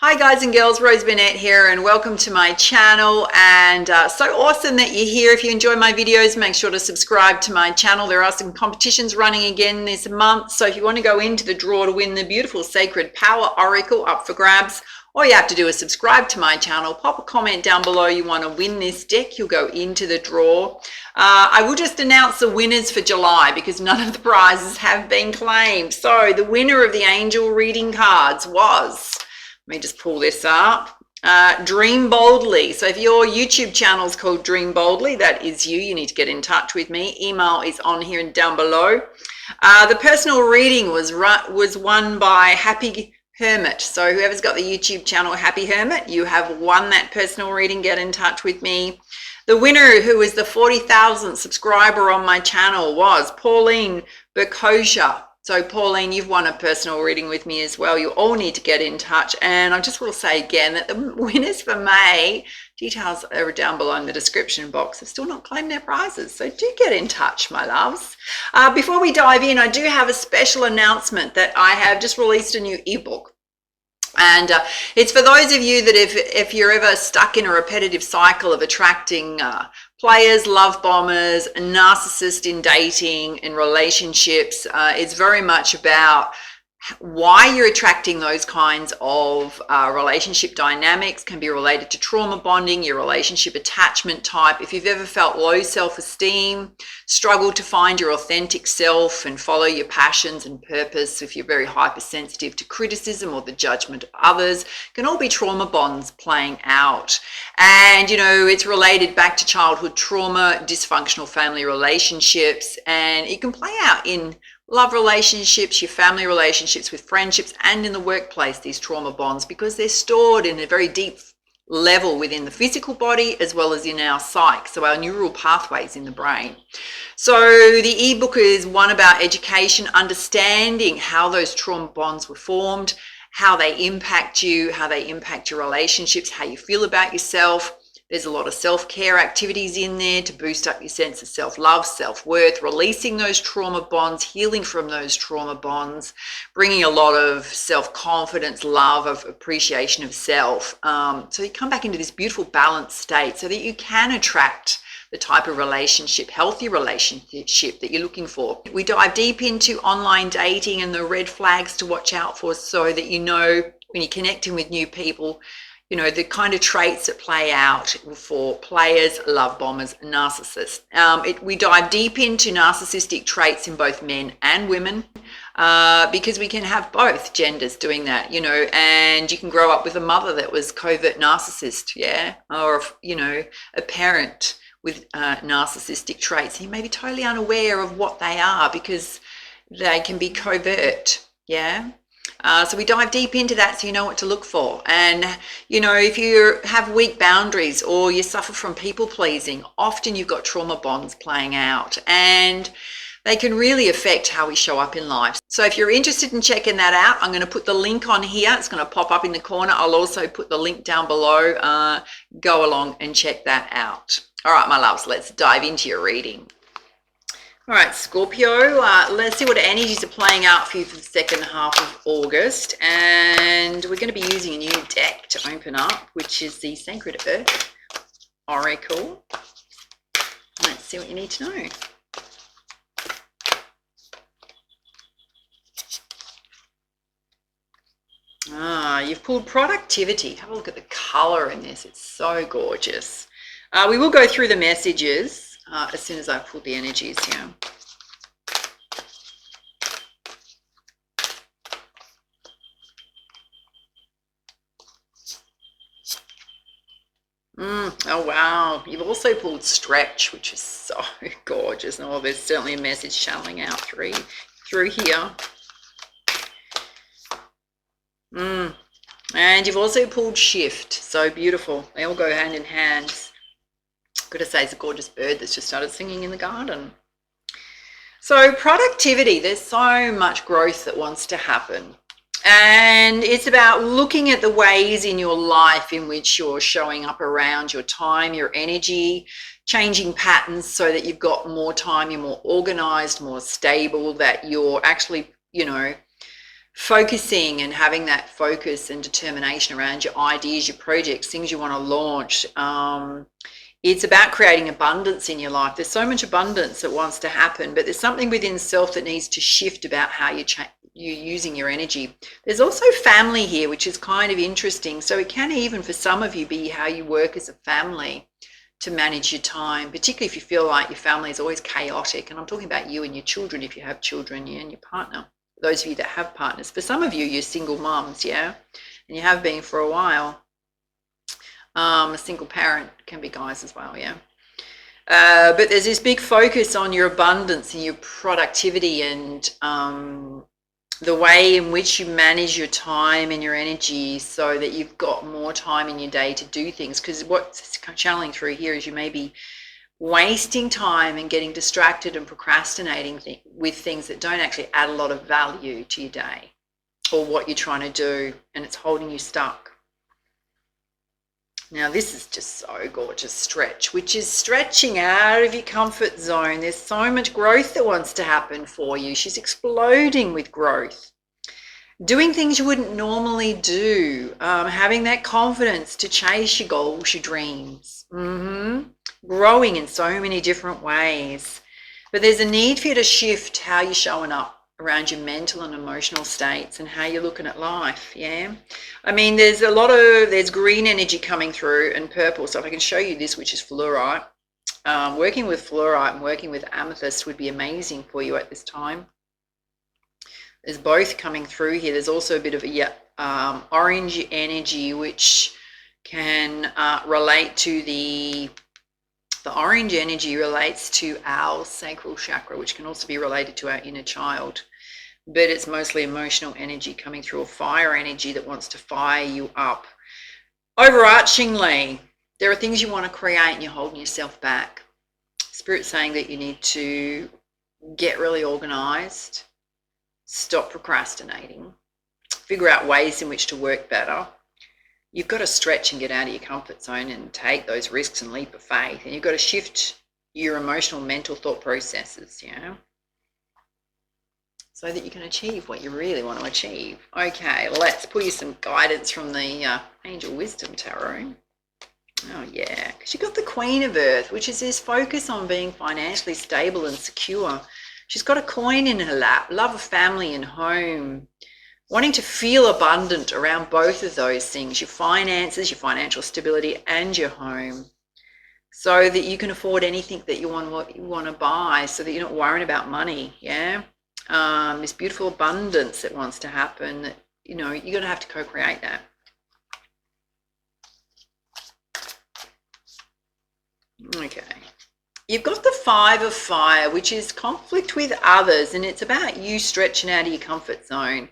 Hi guys and girls, Rose Burnett here and welcome to my channel, and so awesome that you're here. If you enjoy my videos, make sure to subscribe to my channel. There are some competitions running again this month, so if you want to go into the draw to win the beautiful Sacred Power Oracle up for grabs, all you have to do is subscribe to my channel, pop a comment down below you want to win this deck, you'll go into the draw. I will just announce the winners for July because none of the prizes have been claimed. So the winner of the angel reading cards was, let me just pull this up. Dream Boldly. So if your YouTube channel is called Dream Boldly, that is you. You need to get in touch with me. Email is on here and down below. The personal reading was won by Happy Hermit. So whoever's got the YouTube channel Happy Hermit, you have won that personal reading. Get in touch with me. The winner, who is the 40,000th subscriber on my channel, was Pauline Berkosha. So Pauline, you've won a personal reading with me as well. You all need to get in touch. And I just will say again that the winners for May, details are down below in the description box, have still not claimed their prizes. So do get in touch, my loves. Before we dive in, I do have a special announcement that I have just released a new ebook. And it's for those of you that if you're ever stuck in a repetitive cycle of attracting players, love bombers, narcissists in dating and relationships, it's very much about why you're attracting those kinds of relationship dynamics. Can be related to trauma bonding, your relationship attachment type. If you've ever felt low self-esteem, struggled to find your authentic self and follow your passions and purpose, if you're very hypersensitive to criticism or the judgment of others, can all be trauma bonds playing out. And you know, it's related back to childhood trauma, dysfunctional family relationships, and it can play out in love relationships, your family relationships, with friendships, and in the workplace, these trauma bonds, because they're stored in a very deep level within the physical body as well as in our psyche, so our neural pathways in the brain. So the ebook is one about education, understanding how those trauma bonds were formed, how they impact you, how they impact your relationships, how you feel about yourself. There's a lot of self-care activities in there to boost up your sense of self-love, self-worth, releasing those trauma bonds, healing from those trauma bonds, bringing a lot of self-confidence, love, of appreciation of self. So you come back into this beautiful balanced state so that you can attract the type of relationship, healthy relationship that you're looking for. We dive deep into online dating and the red flags to watch out for, so that you know when you're connecting with new people, you know, the kind of traits that play out for players, love bombers, narcissists. We dive deep into narcissistic traits in both men and women, because we can have both genders doing that, you know, and you can grow up with a mother that was covert narcissist, yeah, or, you know, a parent with narcissistic traits. You may be totally unaware of what they are because they can be covert, yeah. So we dive deep into that so you know what to look for. And, you know, if you have weak boundaries or you suffer from people pleasing, often you've got trauma bonds playing out, and they can really affect how we show up in life. So if you're interested in checking that out, I'm going to put the link on here. It's going to pop up in the corner. I'll also put the link down below. Go along and check that out. All right, my loves, let's dive into your reading. All right, Scorpio, let's see what energies are playing out for you for the second half of August. And we're going to be using a new deck to open up, which is the Sacred Earth Oracle. Let's see what you need to know. You've pulled productivity. Have a look at the color in this. It's so gorgeous. We will go through the messages as soon as I pull the energies here. Oh wow, you've also pulled Stretch, which is so gorgeous. Oh, there's certainly a message channeling out through here. And you've also pulled Shift. So beautiful. They all go hand in hand. Gotta say, it's a gorgeous bird that's just started singing in the garden. So productivity, there's so much growth that wants to happen. And it's about looking at the ways in your life in which you're showing up around your time, your energy, changing patterns so that you've got more time, you're more organized, more stable, that you're actually, you know, focusing and having that focus and determination around your ideas, your projects, things you want to launch. It's about creating abundance in your life. There's so much abundance that wants to happen, but there's something within self that needs to shift about how you're using your energy. There's also family here, which is kind of interesting. So it can even, for some of you, be how you work as a family to manage your time, particularly if you feel like your family is always chaotic. And I'm talking about you and your children, if you have children, yeah, and your partner. Those of you that have partners. For some of you, you're single moms, yeah, and you have been for a while. A single parent can be guys as well, yeah. But there's this big focus on your abundance and your productivity and the way in which you manage your time and your energy so that you've got more time in your day to do things. Because what's channeling through here is you may be wasting time and getting distracted and procrastinating with things that don't actually add a lot of value to your day or what you're trying to do, and it's holding you stuck. Now this is just so gorgeous, stretch, which is stretching out of your comfort zone. There's so much growth that wants to happen for you. She's exploding with growth. Doing things you wouldn't normally do, having that confidence to chase your goals, your dreams, growing in so many different ways. But there's a need for you to shift how you're showing up around your mental and emotional states and how you're looking at life, yeah? I mean, there's green energy coming through and purple. So if I can show you this, which is fluorite, working with fluorite and working with amethyst would be amazing for you at this time. There's both coming through here. There's also a bit of a orange energy, which can relate to the orange energy relates to our sacral chakra, which can also be related to our inner child. But it's mostly emotional energy coming through, a fire energy that wants to fire you up. Overarchingly, there are things you want to create and you're holding yourself back. Spirit's saying that you need to get really organized. Stop procrastinating, figure out ways in which to work better. You've got to stretch and get out of your comfort zone and take those risks and leap of faith. And you've got to shift your emotional, mental thought processes, you know, so that you can achieve what you really want to achieve. Okay, let's pull you some guidance from the Angel Wisdom Tarot. Oh yeah, because you've got the Queen of Earth, which is this focus on being financially stable and secure. She's got a coin in her lap, love of family and home, wanting to feel abundant around both of those things, your finances, your financial stability, and your home, so that you can afford anything that you want to buy, so that you're not worrying about money, yeah? This beautiful abundance that wants to happen, that, you know, you're going to have to co-create that. Okay. You've got the Five of Fire, which is conflict with others, and it's about you stretching out of your comfort zone.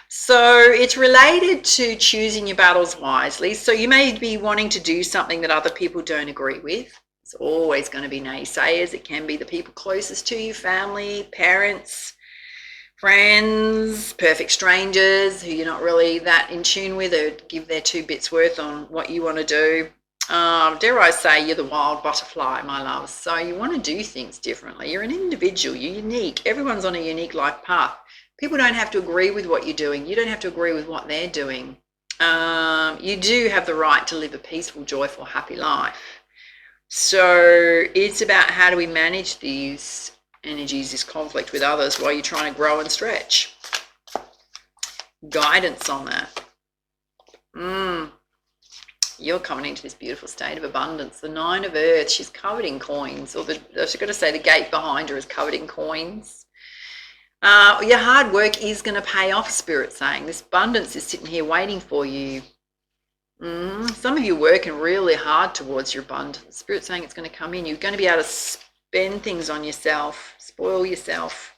So it's related to choosing your battles wisely. So you may be wanting to do something that other people don't agree with. It's always going to be naysayers. It can be the people closest to you, family, parents, friends, perfect strangers who you're not really that in tune with or give their 2 bits worth on what you want to do. Dare I say, you're the wild butterfly, my love. So you want to do things differently. You're an individual. You're unique. Everyone's on a unique life path. People don't have to agree with what you're doing. You don't have to agree with what they're doing. You do have the right to live a peaceful, joyful, happy life. So it's about how do we manage these energies, this conflict with others, while you're trying to grow and stretch. Guidance on that. You're coming into this beautiful state of abundance. The Nine of Earth, she's covered in coins, or I was going to say the gate behind her is covered in coins. Your hard work is going to pay off, Spirit saying. This abundance is sitting here waiting for you. Some of you are working really hard towards your abundance. Spirit saying it's going to come in. You're going to be able to spend things on yourself, spoil yourself.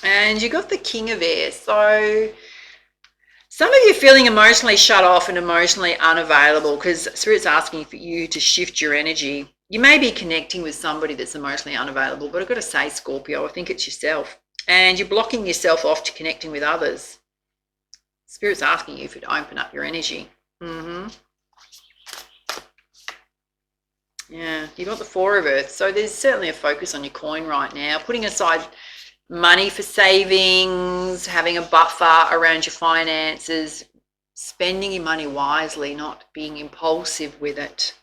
And you got the King of Air. So some of you are feeling emotionally shut off and emotionally unavailable because Spirit's asking for you to shift your energy. You may be connecting with somebody that's emotionally unavailable, but I've got to say, Scorpio, I think it's yourself. And you're blocking yourself off to connecting with others. Spirit's asking you to open up your energy. Yeah, you've got the Four of Earth. So there's certainly a focus on your coin right now, putting aside money for savings, having a buffer around your finances, spending your money wisely, not being impulsive with it.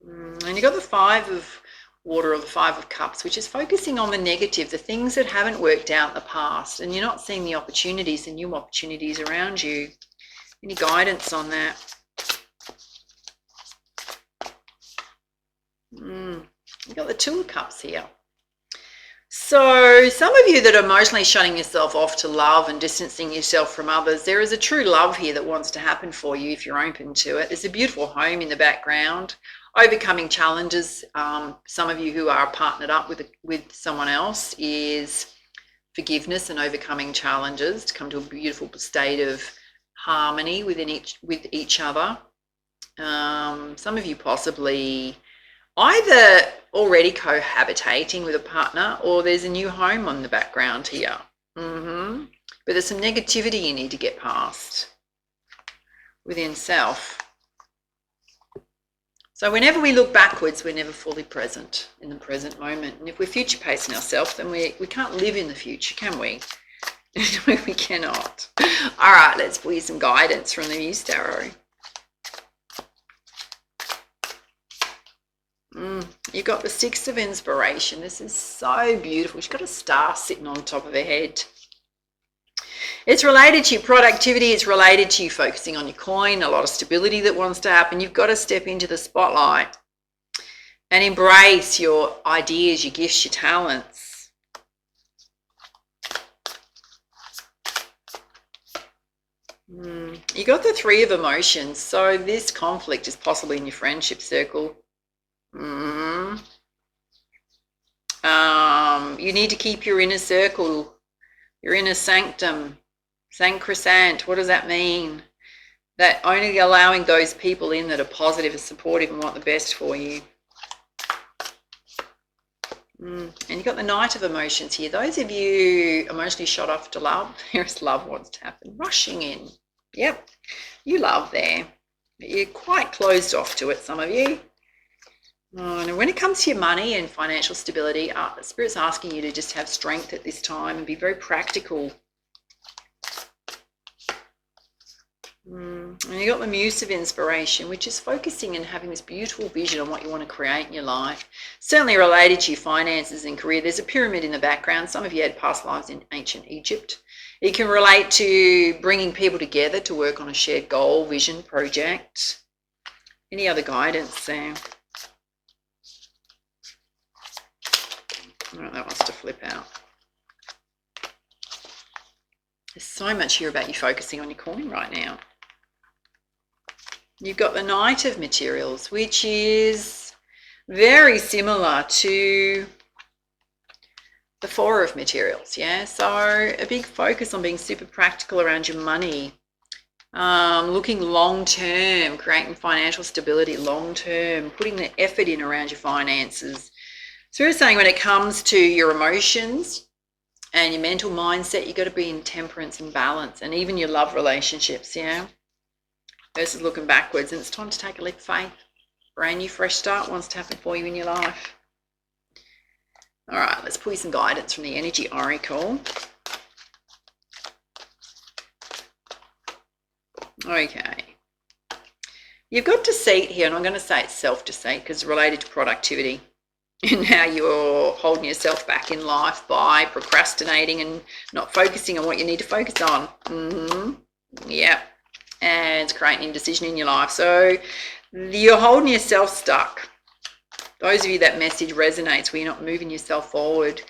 And you got the Five of Water, or the Five of Cups, which is focusing on the negative, the things that haven't worked out in the past, and you're not seeing the opportunities, the new opportunities around you. Any guidance on that? You got the Two of Cups here. So some of you that are emotionally shutting yourself off to love and distancing yourself from others, there is a true love here that wants to happen for you if you're open to it. There's a beautiful home in the background. Overcoming challenges. Some of you who are partnered up with someone else is forgiveness and overcoming challenges to come to a beautiful state of harmony with each other. Some of you possibly either already cohabitating with a partner, or there's a new home on the background here. But there's some negativity you need to get past within self. So whenever we look backwards, we're never fully present in the present moment. And if we're future pacing ourselves, then we can't live in the future, can we? We cannot. All right, let's pull you some guidance from the Muse Tarot. You've got the Six of Inspiration. This is so beautiful. She's got a star sitting on top of her head. It's related to your productivity. It's related to you focusing on your coin, a lot of stability that wants to happen. You've got to step into the spotlight and embrace your ideas, your gifts, your talents. You got the Three of Emotions. So this conflict is possibly in your friendship circle. You need to keep your inner circle, your inner sanctum, sacrosanct. What does that mean? That only allowing those people in that are positive and supportive and want the best for you. And you've got the Knight of Emotions here. Those of you emotionally shot off to love, here's love wants to happen, rushing in. Yep, you love there. But you're quite closed off to it, some of you. And when it comes to your money and financial stability, Spirit's asking you to just have strength at this time and be very practical. And you got the Muse of Inspiration, which is focusing and having this beautiful vision on what you want to create in your life. Certainly related to your finances and career. There's a pyramid in the background. Some of you had past lives in ancient Egypt. It can relate to bringing people together to work on a shared goal, vision, project. Any other guidance there? All right, that wants to flip out. There's so much here about you focusing on your coin right now. You've got the Knight of Materials, which is very similar to the Four of Materials, yeah? So a big focus on being super practical around your money, looking long-term, creating financial stability long-term, putting the effort in around your finances. So we're saying when it comes to your emotions and your mental mindset, you've got to be in temperance and balance, and even your love relationships, yeah? Versus looking backwards, and it's time to take a leap of faith. Brand new, fresh start wants to happen for you in your life. All right, let's pull you some guidance from the Energy Oracle. Okay. You've got deceit here, and I'm going to say it's self-deceit because it's related to productivity. And how you're holding yourself back in life by procrastinating and not focusing on what you need to focus on. Yeah, and it's creating indecision in your life. So you're holding yourself stuck. Those of you that message resonates where you're not moving yourself forward.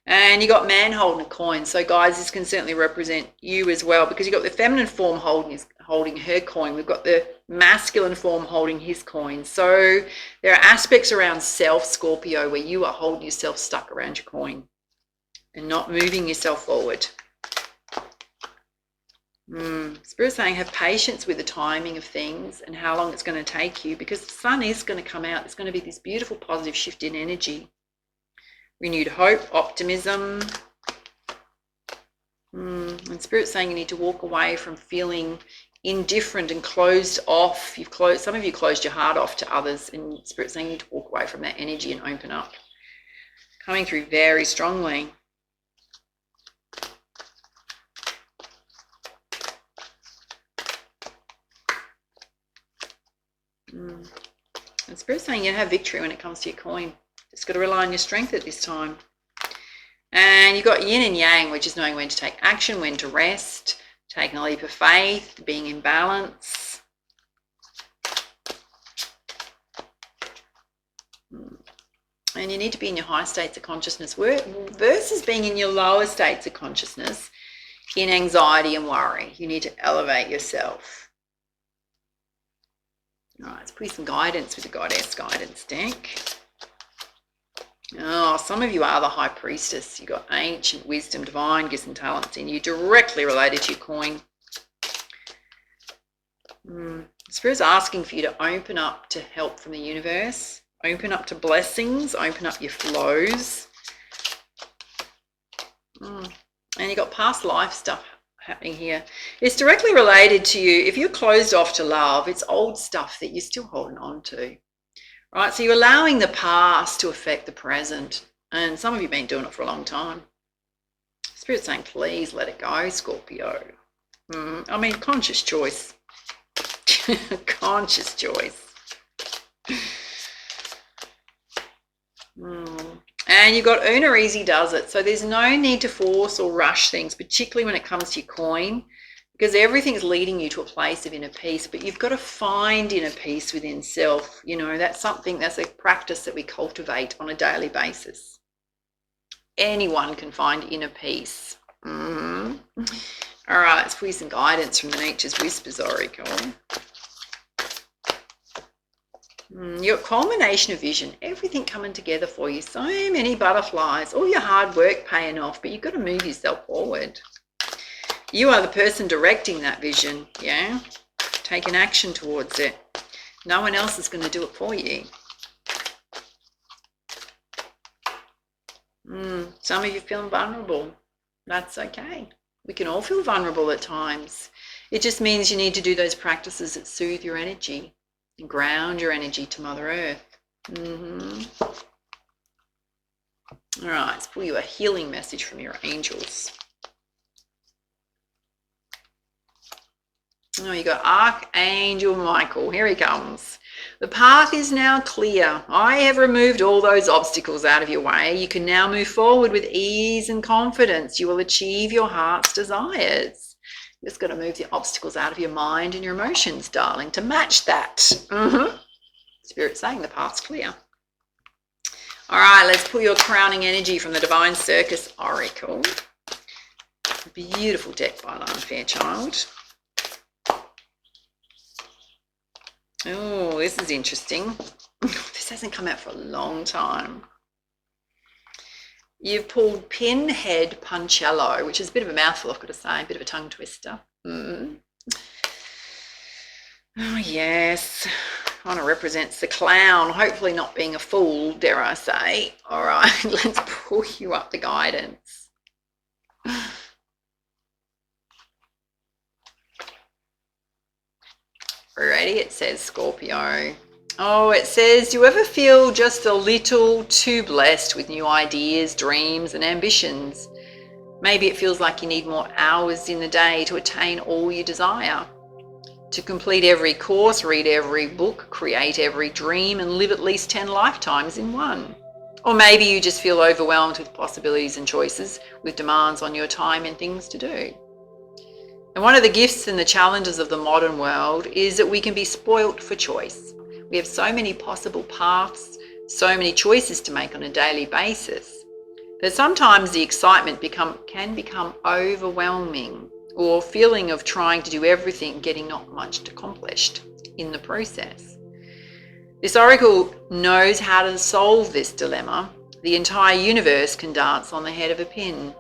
And you got man holding a coin. So guys, this can certainly represent you as well, because you've got the feminine form holding her coin. We've got the masculine form holding his coin. So there are aspects around self, Scorpio, where you are holding yourself stuck around your coin and not moving yourself forward. Spirit's saying have patience with the timing of things and how long it's going to take you, because the sun is going to come out. There's going to be this beautiful positive shift in energy. Renewed hope, optimism. And Spirit's saying you need to walk away from feeling indifferent and closed off. Some of you closed your heart off to others, and Spirit's saying you need to walk away from that energy and open up. Coming through very strongly. And Spirit's saying you have victory when it comes to your coin. Just got to rely on your strength at this time. And you've got yin and yang, which is knowing when to take action, when to rest, taking a leap of faith, being in balance. And you need to be in your high states of consciousness versus being in your lower states of consciousness in anxiety and worry. You need to elevate yourself. All right, let's put you some guidance with the Goddess Guidance deck. Oh, some of you are the High Priestess. You've got ancient wisdom, divine gifts and talents in you, directly related to your coin. Spirit's asking for you to open up to help from the universe, open up to blessings, open up your flows. And you've got past life stuff happening here. It's directly related to you. If you're closed off to love, it's old stuff that you're still holding on to. Right, so you're allowing the past to affect the present, and some of you have been doing it for a long time. Spirit's saying, please let it go, Scorpio. I mean, conscious choice. Conscious choice. And you've got Una Easy Does It, so there's no need to force or rush things, particularly when it comes to your coin, because everything's leading you to a place of inner peace, but you've got to find inner peace within self. You know, that's a practice that we cultivate on a daily basis. Anyone can find inner peace. All right, let's put you some guidance from the Nature's Whispers Oracle. Your culmination of vision, everything coming together for you. So many butterflies, all your hard work paying off, but you've got to move yourself forward. You are the person directing that vision, yeah? Taking action towards it. No one else is going to do it for you. Some of you feeling vulnerable. That's okay. We can all feel vulnerable at times. It just means you need to do those practices that soothe your energy and ground your energy to Mother Earth. All right, let's pull you a healing message from your angels. Oh, you got Archangel Michael. Here he comes. The path is now clear. I have removed all those obstacles out of your way. You can now move forward with ease and confidence. You will achieve your heart's desires. You just got to move the obstacles out of your mind and your emotions, darling, to match that. Spirit's saying the path's clear. All right, let's pull your crowning energy from the Divine Circus Oracle. Beautiful deck by Lana Fairchild. Oh, this is interesting. This hasn't come out for a long time. You've pulled Pinhead Puncello, which is a bit of a mouthful, I've got to say, a bit of a tongue twister. Oh, yes. Kind of represents the clown, hopefully not being a fool, dare I say. All right, let's pull you up the guidance. Ready? It says Scorpio. Oh, it says, do you ever feel just a little too blessed with new ideas, dreams, and ambitions? Maybe it feels like you need more hours in the day to attain all you desire. To complete every course, read every book, create every dream, and live at least 10 lifetimes in one. Or maybe you just feel overwhelmed with possibilities and choices, with demands on your time and things to do. And one of the gifts and the challenges of the modern world is that we can be spoilt for choice. We have so many possible paths, so many choices to make on a daily basis, that sometimes the excitement can become overwhelming, or feeling of trying to do everything, getting not much accomplished in the process. This oracle knows how to solve this dilemma. The entire universe can dance on the head of a pin.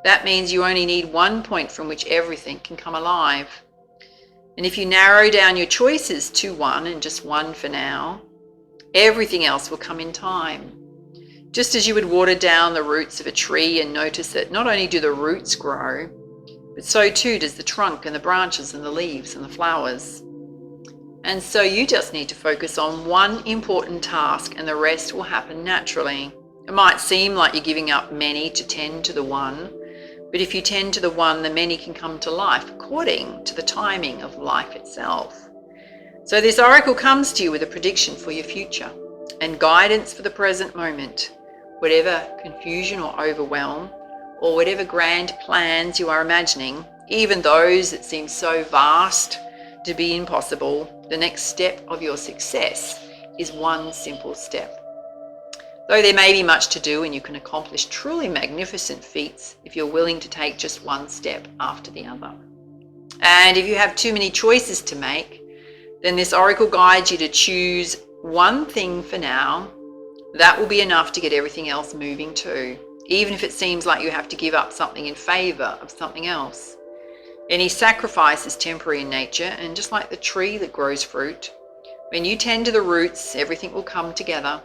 That means you only need one point from which everything can come alive. And if you narrow down your choices to one, and just one for now, everything else will come in time. Just as you would water down the roots of a tree and notice that not only do the roots grow, But so too does the trunk and the branches and the leaves and the flowers. And so you just need to focus on one important task and the rest will happen naturally. It might seem like you're giving up many to tend to the one, but if you tend to the one, the many can come to life according to the timing of life itself. So this oracle comes to you with a prediction for your future and guidance for the present moment. Whatever confusion or overwhelm, or whatever grand plans you are imagining, even those that seem so vast to be impossible, the next step of your success is one simple step. Though there may be much to do and you can accomplish truly magnificent feats if you're willing to take just one step after the other. And if you have too many choices to make, then this oracle guides you to choose one thing for now. That will be enough to get everything else moving too, even if it seems like you have to give up something in favor of something else. Any sacrifice is temporary in nature, and just like the tree that grows fruit, when you tend to the roots, everything will come together,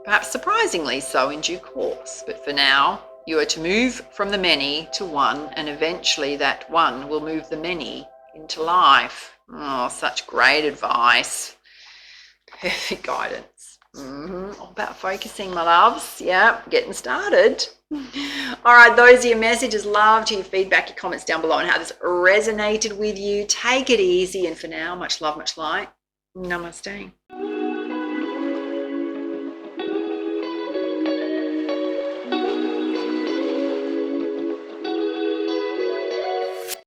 perhaps surprisingly so in due course. But for now, you are to move from the many to one, and eventually that one will move the many into life. Oh, such great advice. Perfect guidance. All about focusing, my loves. Yeah, getting started. All right, those are your messages. Love to your feedback, your comments down below, and how this resonated with you. Take it easy, and for now, much love, much light. Namaste.